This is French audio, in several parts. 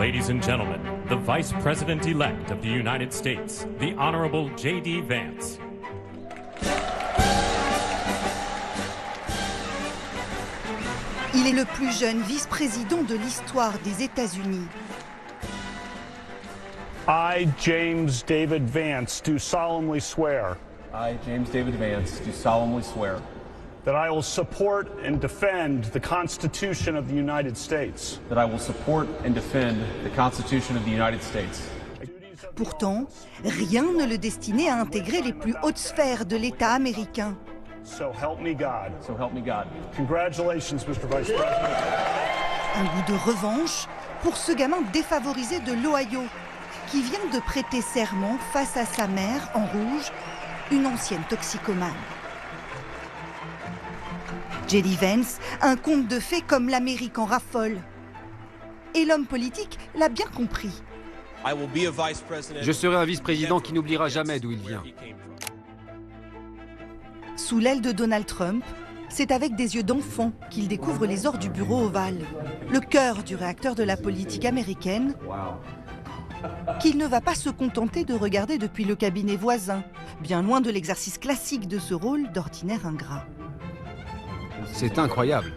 Ladies and gentlemen, the Vice President-elect of the United States, the Honorable J.D. Vance. Il est le plus jeune vice-président de l'histoire des États-Unis. I, James David Vance, do solemnly swear. I, James David Vance, do solemnly swear. That I will support and defend the Constitution of the United States. That I will support and defend the Constitution of the United States. Pourtant, rien ne le destinait à intégrer les plus hautes sphères de l'État américain. So help me God. So help me God. Congratulations, Mr. Vice President. Un goût de revanche pour ce gamin défavorisé de l'Ohio, qui vient de prêter serment face à sa mère en rouge, une ancienne toxicomane. J.D. Vance, un conte de fées comme l'Amérique en raffole. Et l'homme politique l'a bien compris. Je serai un vice-président qui n'oubliera jamais d'où il vient. Sous l'aile de Donald Trump, c'est avec des yeux d'enfant qu'il découvre les ors du bureau ovale, le cœur du réacteur de la politique américaine, qu'il ne va pas se contenter de regarder depuis le cabinet voisin, bien loin de l'exercice classique de ce rôle d'ordinaire ingrat. C'est incroyable.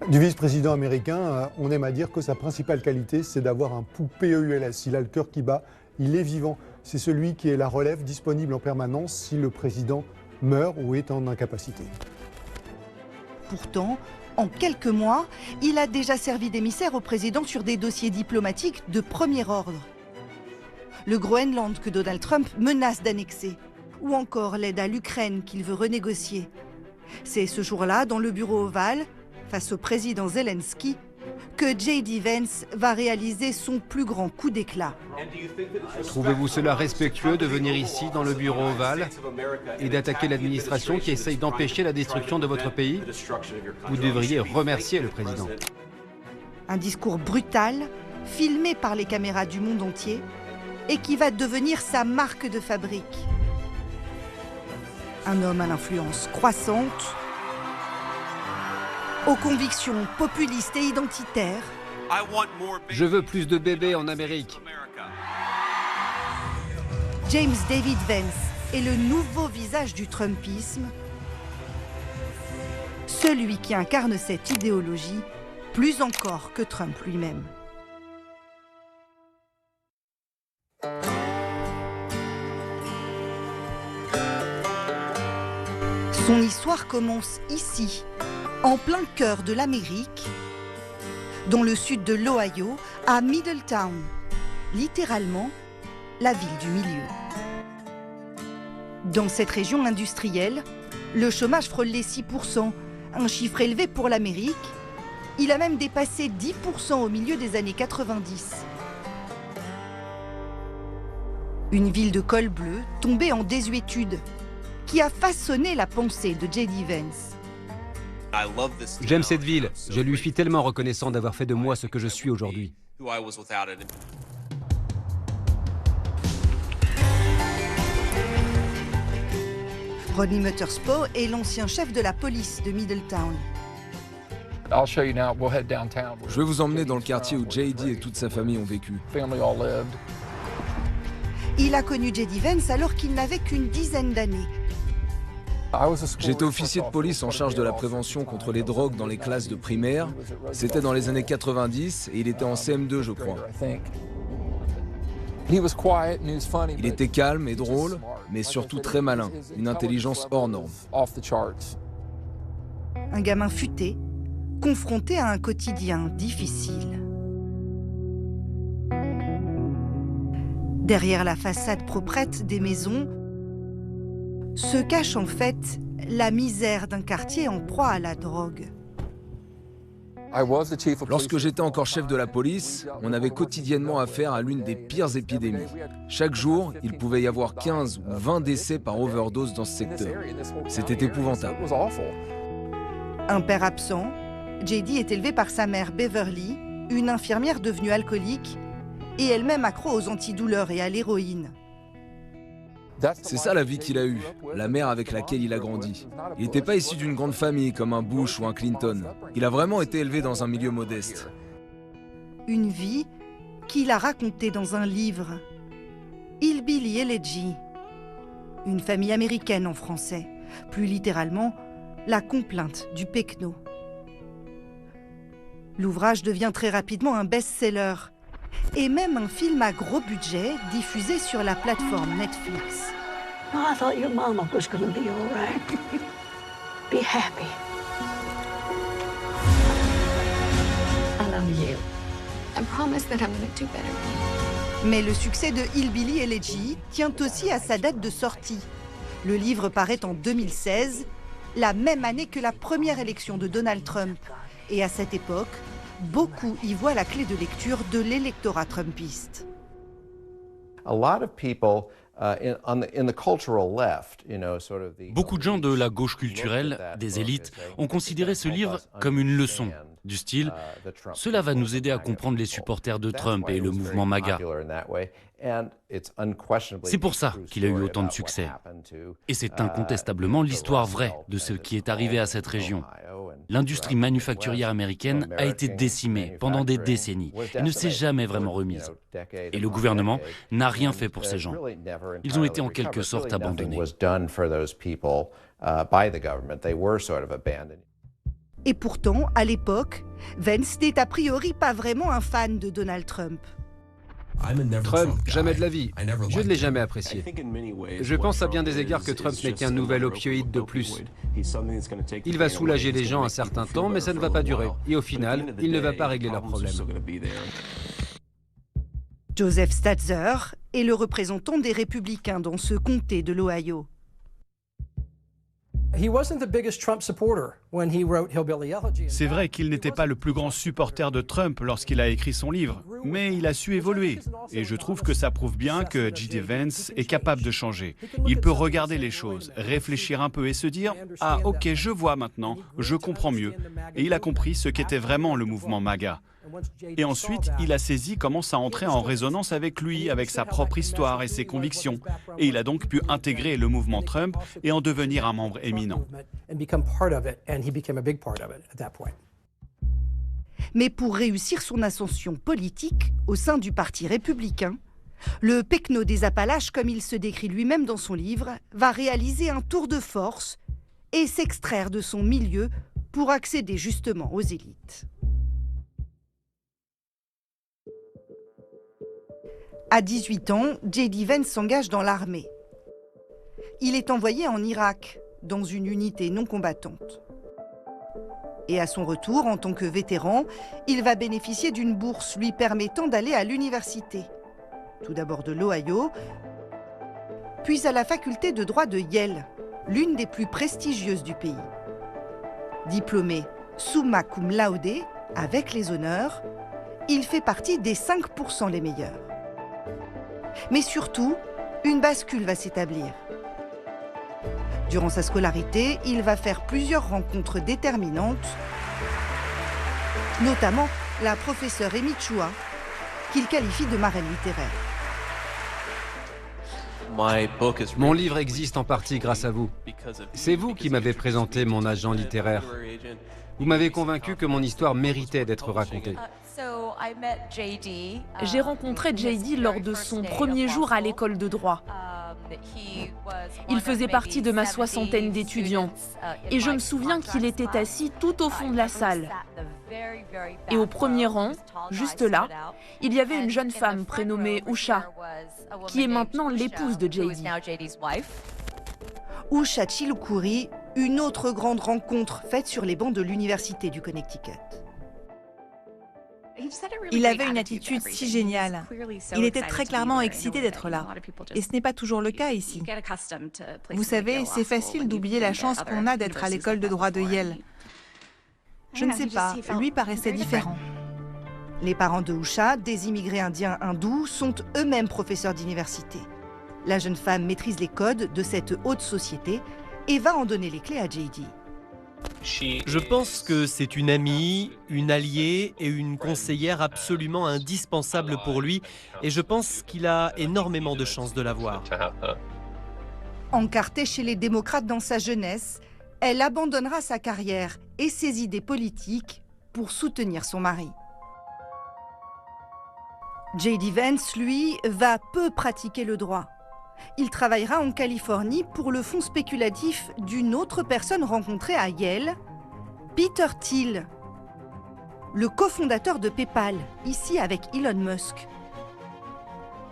Du vice-président américain, on aime à dire que sa principale qualité, c'est d'avoir un pouls PEULS. Il a le cœur qui bat, il est vivant. C'est celui qui est la relève disponible en permanence si le président meurt ou est en incapacité. Pourtant, en quelques mois, il a déjà servi d'émissaire au président sur des dossiers diplomatiques de premier ordre. Le Groenland que Donald Trump menace d'annexer, ou encore l'aide à l'Ukraine qu'il veut renégocier. C'est ce jour-là, dans le bureau ovale, face au président Zelensky, que J.D. Vance va réaliser son plus grand coup d'éclat. Trouvez-vous cela respectueux de venir ici, dans le bureau ovale, et d'attaquer l'administration qui essaye d'empêcher la destruction de votre pays? Vous devriez remercier le président. Un discours brutal, filmé par les caméras du monde entier, et qui va devenir sa marque de fabrique. Un homme à l'influence croissante, aux convictions populistes et identitaires. Je veux plus de bébés en Amérique. James David Vance est le nouveau visage du Trumpisme, celui qui incarne cette idéologie plus encore que Trump lui-même. Son histoire commence ici, en plein cœur de l'Amérique, dans le sud de l'Ohio, à Middletown, littéralement la ville du milieu. Dans cette région industrielle, le chômage frôle les 6%, un chiffre élevé pour l'Amérique. Il a même dépassé 10% au milieu des années 90. Une ville de col bleu tombée en désuétude, qui a façonné la pensée de J.D. Vance. J'aime cette ville. Je lui suis tellement reconnaissant d'avoir fait de moi ce que je suis aujourd'hui. Rodney Mothersbaugh est l'ancien chef de la police de Middletown. Je vais vous emmener dans le quartier où J.D. et toute sa famille ont vécu. Il a connu J.D. Vance alors qu'il n'avait qu'une dizaine d'années. J'étais officier de police en charge de la prévention contre les drogues dans les classes de primaire. C'était dans les années 90 et il était en CM2, je crois. Il était calme et drôle, mais surtout très malin, une intelligence hors norme. Un gamin futé, confronté à un quotidien difficile. Derrière la façade proprette des maisons se cache en fait la misère d'un quartier en proie à la drogue. Lorsque j'étais encore chef de la police, on avait quotidiennement affaire à l'une des pires épidémies. Chaque jour, il pouvait y avoir 15 ou 20 décès par overdose dans ce secteur. C'était épouvantable. Un père absent, J.D. est élevé par sa mère Beverly, une infirmière devenue alcoolique et elle-même accro aux antidouleurs et à l'héroïne. C'est ça la vie qu'il a eue, la mère avec laquelle il a grandi. Il n'était pas issu d'une grande famille comme un Bush ou un Clinton. Il a vraiment été élevé dans un milieu modeste. Une vie qu'il a raconté dans un livre. Hillbilly Elegy, une famille américaine en français, plus littéralement, la complainte du Pecno. L'ouvrage devient très rapidement un best-seller et même un film à gros budget diffusé sur la plateforme Netflix. Oh, I thought your mama was going to be all right. Be happy. I love you. I promise that I'm going to do better. Mais le succès de Hillbilly Elegy tient aussi à sa date de sortie. Le livre paraît en 2016, la même année que la première élection de Donald Trump. Et à cette époque, beaucoup y voient la clé de lecture de l'électorat trumpiste. Beaucoup de gens de la gauche culturelle, des élites, ont considéré ce livre comme une leçon, du style « Cela va nous aider à comprendre les supporters de Trump et le mouvement MAGA ». C'est pour ça qu'il a eu autant de succès. Et c'est incontestablement l'histoire vraie de ce qui est arrivé à cette région. L'industrie manufacturière américaine a été décimée pendant des décennies et ne s'est jamais vraiment remise. Et le gouvernement n'a rien fait pour ces gens. Ils ont été en quelque sorte abandonnés. Et pourtant, à l'époque, Vance n'est a priori pas vraiment un fan de Donald Trump. Trump, jamais de la vie. Je ne l'ai jamais apprécié. Je pense à bien des égards que Trump n'est qu'un nouvel opioïde de plus. Il va soulager les gens un certain temps, mais ça ne va pas durer. Et au final, il ne va pas régler leurs problèmes. Joseph Statzer est le représentant des républicains dans ce comté de l'Ohio. C'est vrai qu'il n'était pas le plus grand supporter de Trump lorsqu'il a écrit son livre, mais il a su évoluer. Et je trouve que ça prouve bien que J.D. Vance est capable de changer. Il peut regarder les choses, réfléchir un peu et se dire « Ah ok, je vois maintenant, je comprends mieux ». Et il a compris ce qu'était vraiment le mouvement MAGA. Et ensuite, il a saisi comment ça entrait en résonance avec lui, avec sa propre histoire et ses convictions. Et il a donc pu intégrer le mouvement Trump et en devenir un membre éminent. Mais pour réussir son ascension politique au sein du Parti républicain, le Pecno des Appalaches, comme il se décrit lui-même dans son livre, va réaliser un tour de force et s'extraire de son milieu pour accéder justement aux élites. À 18 ans, J.D. Vance s'engage dans l'armée. Il est envoyé en Irak, dans une unité non combattante. Et à son retour, en tant que vétéran, il va bénéficier d'une bourse lui permettant d'aller à l'université. Tout d'abord de l'Ohio, puis à la faculté de droit de Yale, l'une des plus prestigieuses du pays. Diplômé summa cum laude, avec les honneurs, il fait partie des 5% les meilleurs. Mais surtout, une bascule va s'établir. Durant sa scolarité, il va faire plusieurs rencontres déterminantes, notamment la professeure Amy Chua, qu'il qualifie de marraine littéraire. Mon livre existe en partie grâce à vous. C'est vous qui m'avez présenté mon agent littéraire. Vous m'avez convaincu que mon histoire méritait d'être racontée. J'ai rencontré J.D. lors de son premier jour à l'école de droit. Il faisait partie de ma soixantaine d'étudiants et je me souviens qu'il était assis tout au fond de la salle. Et au premier rang, juste là, il y avait une jeune femme prénommée Usha, qui est maintenant l'épouse de J.D. Usha Chilukuri, une autre grande rencontre faite sur les bancs de l'université du Connecticut. Il avait une attitude si géniale. Il était très clairement excité d'être là. Et ce n'est pas toujours le cas ici. Vous savez, c'est facile d'oublier la chance qu'on a d'être à l'école de droit de Yale. Je ne sais pas, lui paraissait différent. Les parents de Usha, des immigrés indiens hindous, sont eux-mêmes professeurs d'université. La jeune femme maîtrise les codes de cette haute société et va en donner les clés à J.D. Je pense que c'est une amie, une alliée et une conseillère absolument indispensable pour lui et je pense qu'il a énormément de chances de l'avoir. Encartée chez les démocrates dans sa jeunesse, elle abandonnera sa carrière et ses idées politiques pour soutenir son mari. J.D. Vance, lui, va peu pratiquer le droit. Il travaillera en Californie pour le fonds spéculatif d'une autre personne rencontrée à Yale, Peter Thiel, le cofondateur de PayPal, ici avec Elon Musk.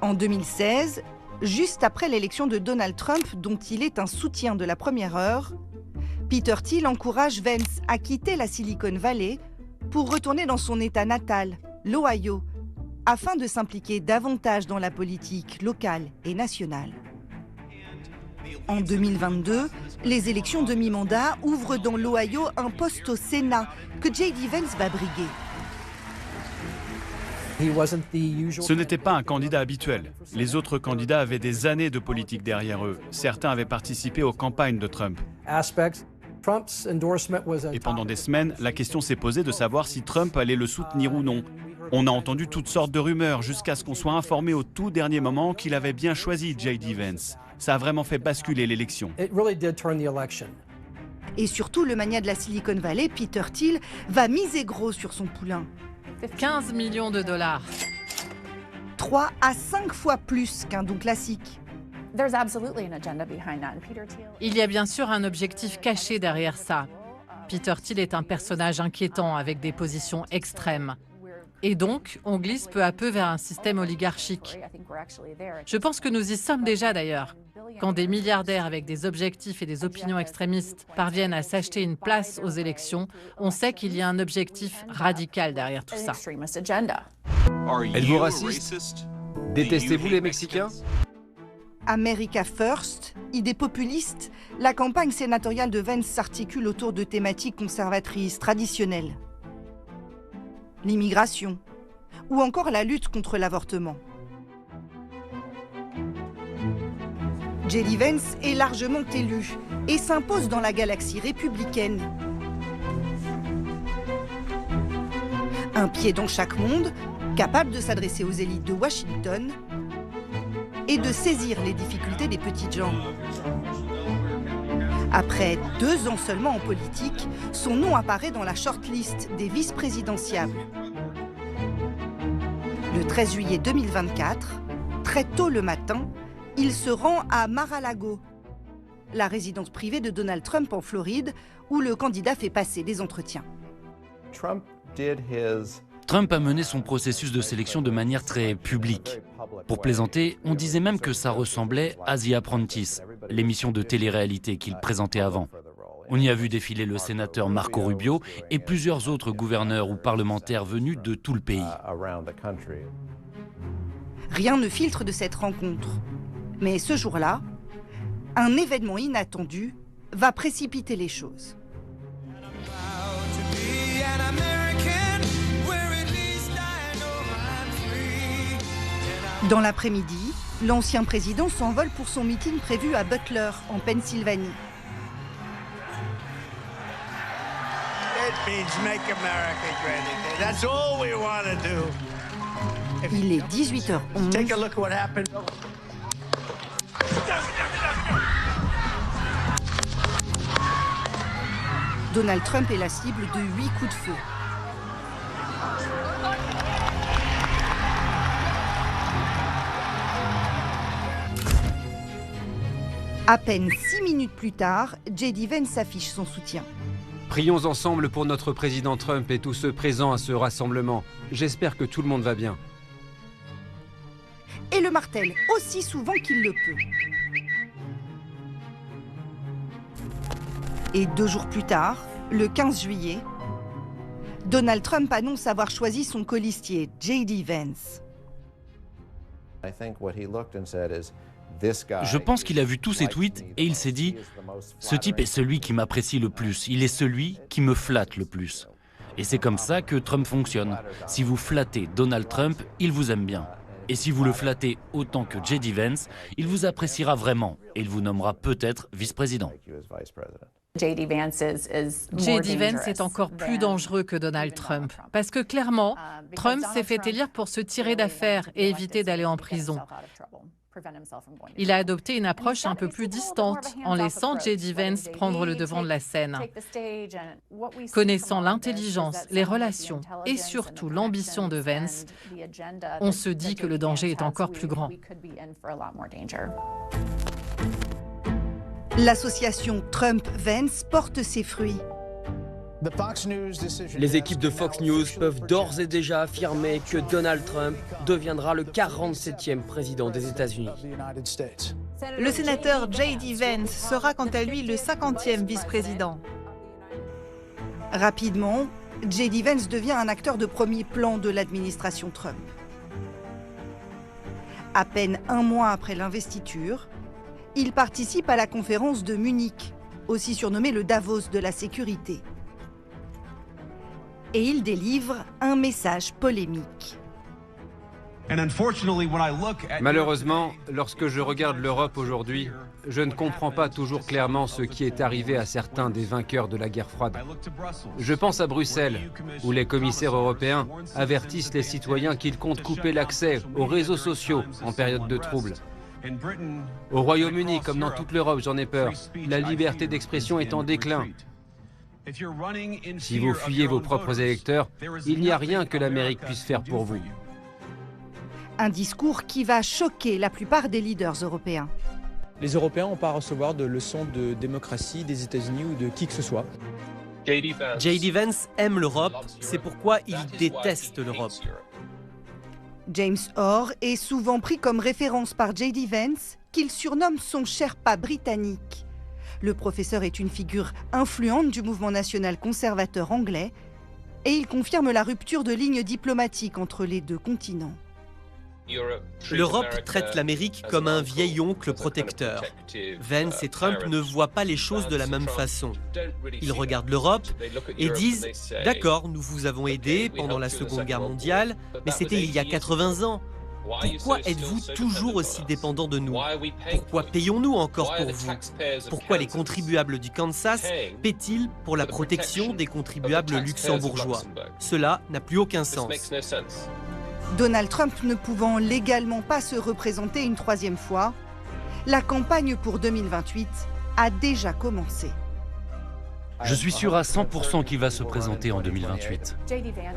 En 2016, juste après l'élection de Donald Trump, dont il est un soutien de la première heure, Peter Thiel encourage Vance à quitter la Silicon Valley pour retourner dans son État natal, l'Ohio, afin de s'impliquer davantage dans la politique locale et nationale. En 2022, les élections de mi-mandat ouvrent dans l'Ohio un poste au Sénat que J.D. Vance va briguer. Ce n'était pas un candidat habituel. Les autres candidats avaient des années de politique derrière eux. Certains avaient participé aux campagnes de Trump. Et pendant des semaines, la question s'est posée de savoir si Trump allait le soutenir ou non. On a entendu toutes sortes de rumeurs jusqu'à ce qu'on soit informé au tout dernier moment qu'il avait bien choisi J.D. Vance. Ça a vraiment fait basculer l'élection. Et surtout, le magnat de la Silicon Valley, Peter Thiel, va miser gros sur son poulain. 15 millions de dollars. 3 à 5 fois plus qu'un don classique. Il y a bien sûr un objectif caché derrière ça. Peter Thiel est un personnage inquiétant avec des positions extrêmes. Et donc, on glisse peu à peu vers un système oligarchique. Je pense que nous y sommes déjà d'ailleurs. Quand des milliardaires avec des objectifs et des opinions extrémistes parviennent à s'acheter une place aux élections, on sait qu'il y a un objectif radical derrière tout ça. Êtes-vous raciste? Détestez-vous les Mexicains? America First, idée populiste, la campagne sénatoriale de Vance s'articule autour de thématiques conservatrices traditionnelles. L'immigration, ou encore la lutte contre l'avortement. J.D. Vance est largement élu et s'impose dans la galaxie républicaine. Un pied dans chaque monde, capable de s'adresser aux élites de Washington et de saisir les difficultés des petites gens. Après 2 ans seulement en politique, son nom apparaît dans la shortlist des vice-présidentiables. Le 13 juillet 2024, très tôt le matin, il se rend à Mar-a-Lago, la résidence privée de Donald Trump en Floride, où le candidat fait passer des entretiens. Trump a mené son processus de sélection de manière très publique. Pour plaisanter, on disait même que ça ressemblait à The Apprentice, l'émission de télé-réalité qu'il présentait avant. On y a vu défiler le sénateur Marco Rubio et plusieurs autres gouverneurs ou parlementaires venus de tout le pays. Rien ne filtre de cette rencontre. Mais ce jour-là, un événement inattendu va précipiter les choses. Dans l'après-midi, l'ancien président s'envole pour son meeting prévu à Butler, en Pennsylvanie. Il est 18h11. Donald Trump est la cible de 8 coups de feu. À peine 6 minutes plus tard, J.D. Vance affiche son soutien. Prions ensemble pour notre président Trump et tous ceux présents à ce rassemblement. J'espère que tout le monde va bien. Et le martèle aussi souvent qu'il le peut. Et 2 jours plus tard, le 15 juillet, Donald Trump annonce avoir choisi son colistier, J.D. Vance. Je pense qu'il a vu tous ces tweets et il s'est dit « Ce type est celui qui m'apprécie le plus, il est celui qui me flatte le plus ». Et c'est comme ça que Trump fonctionne. Si vous flattez Donald Trump, il vous aime bien. Et si vous le flattez autant que J.D. Vance, il vous appréciera vraiment et il vous nommera peut-être vice-président. J.D. Vance est encore plus dangereux que Donald Trump. Parce que clairement, Trump s'est fait élire pour se tirer d'affaire et éviter d'aller en prison. Il a adopté une approche un peu plus distante, en laissant J.D. Vance prendre le devant de la scène. Connaissant l'intelligence, les relations et surtout l'ambition de Vance, on se dit que le danger est encore plus grand. L'association Trump-Vance porte ses fruits. Les équipes de Fox News peuvent d'ores et déjà affirmer que Donald Trump deviendra le 47e président des États-Unis. Le sénateur J.D. Vance sera quant à lui le 50e vice-président. Rapidement, J.D. Vance devient un acteur de premier plan de l'administration Trump. À peine un mois après l'investiture, il participe à la conférence de Munich, aussi surnommée le Davos de la sécurité. Et il délivre un message polémique. Malheureusement, lorsque je regarde l'Europe aujourd'hui, je ne comprends pas toujours clairement ce qui est arrivé à certains des vainqueurs de la guerre froide. Je pense à Bruxelles, où les commissaires européens avertissent les citoyens qu'ils comptent couper l'accès aux réseaux sociaux en période de trouble. Au Royaume-Uni, comme dans toute l'Europe, j'en ai peur, la liberté d'expression est en déclin. Si vous fuyez vos propres électeurs, il n'y a rien que l'Amérique puisse faire pour vous. Un discours qui va choquer la plupart des leaders européens. Les Européens n'ont pas à recevoir de leçons de démocratie des États-Unis ou de qui que ce soit. J.D. Vance aime l'Europe, c'est pourquoi il déteste l'Europe. James Orr est souvent pris comme référence par J.D. Vance, qu'il surnomme son Sherpa britannique. Le professeur est une figure influente du mouvement national conservateur anglais et il confirme la rupture de lignes diplomatiques entre les deux continents. L'Europe traite l'Amérique comme un vieil oncle protecteur. Vance et Trump ne voient pas les choses de la même façon. Ils regardent l'Europe et disent « D'accord, nous vous avons aidé pendant la Seconde Guerre mondiale, mais c'était il y a 80 ans. Pourquoi êtes-vous toujours aussi dépendants de nous? Pourquoi payons-nous encore pour vous? Pourquoi les contribuables du Kansas paient-ils pour la protection des contribuables luxembourgeois? Cela n'a plus aucun sens. » Donald Trump ne pouvant légalement pas se représenter une troisième fois, la campagne pour 2028 a déjà commencé. Je suis sûr à 100% qu'il va se présenter en 2028.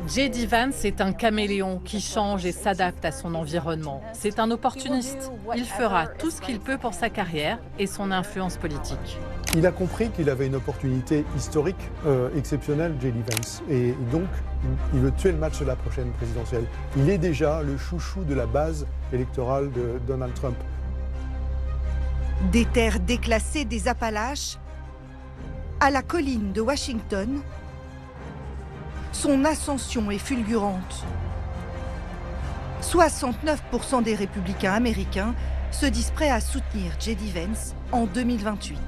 J.D. Vance est un caméléon qui change et s'adapte à son environnement. C'est un opportuniste. Il fera tout ce qu'il peut pour sa carrière et son influence politique. Il a compris qu'il avait une opportunité historique exceptionnelle, J.D. Vance, et donc il veut tuer le match de la prochaine présidentielle. Il est déjà le chouchou de la base électorale de Donald Trump. Des terres déclassées des Appalaches à la colline de Washington, son ascension est fulgurante. 69% des républicains américains se disent prêts à soutenir J.D. Vance en 2028.